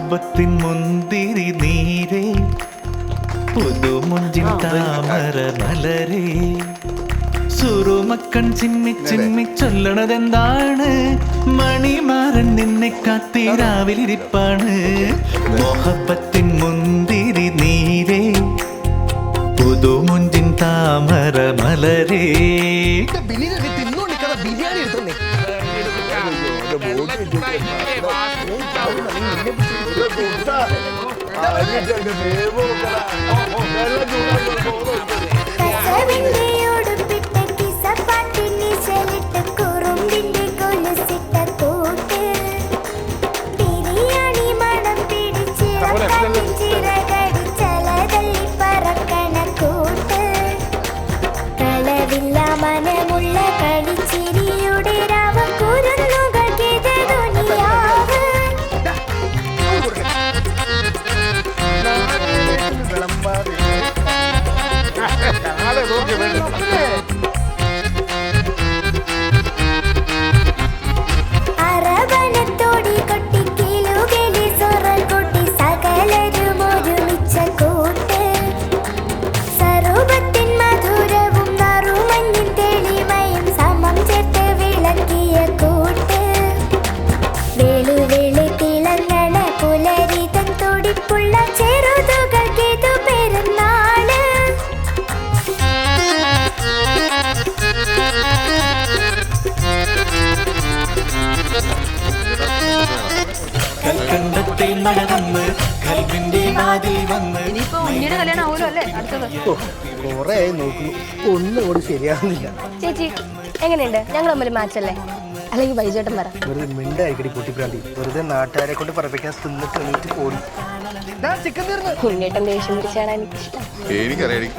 മൊഹബത്തിൻ മുന്തിരി നീരേ പുതുമുഞ്ചിൻ താമര മലരേ സുറുമക്കൺ ചിമ്മി ചിമ്മി ചൊല്ലണതെന്താണ് മണിമാരൻ നിന്നെ കാത്തി രാവിലിരിപ്പാണ് മൊഹബത്തിൻ മുന്തിരി നീരേ പുതുമുഞ്ചിൻ താമര മലരേ ബിരിയാണി എടുത്തേ മനമുള്ള കളിച്ചിരിയുടെ രാവക്കുരുന്നുകൾ ദുനിയാവ് അറബനത്തോടി കൊട്ടി കിലുകലി സൊറൽ കൊട്ടി സകലരും ഒരുമിച്ച കൂട്ട് സരൂപത്തിൻ മധുരവും നറുമഞ്ഞിൻ തെളിമയും സമം ചേർത്ത് വിളക്കിയ കൂട്ട് വെളുവെളി തിളങ്ങണ പുലരിതൻ തുടിപ്പുള്ള ചെറുതുകൾക്കിതു പെരുന്നാള് കൽക്കണ്ടത്തെ മഴ വന്ന് കൽവിന്റെ വാതിൽ വന്ന് ഇനിയിപ്പോ ഉണ്ണിയുടെ കല്യാണം ആവുമല്ലോ അല്ലേ അടുത്തത്? കൊറേ നോക്കുന്നു ഒന്നും കൂടി ശരിയാവുന്നില്ല. ചേച്ചി എങ്ങനെയുണ്ട്? ഞങ്ങൾ തമ്മിൽ മാച്ച് അല്ലേ? അല്ലെങ്കിൽ ബൈജേട്ടൻ പറ. വെറുതെ മിണ്ടായിരിക്കടി പൊട്ടിപ്രാന്തി. വെറുതെ നാട്ടുകാരെ കൊണ്ട് പറപ്പിക്കാൻ തിന്നിട്ട് എണീറ്റ് പോടി. ചിക്കൻ തീർന്നു. ഉണ്ണിയേട്ടൻ ദേഷ്യം പിടിച്ചാണ് എനിക്കിഷ്ടം. എനിക്കറിയാം.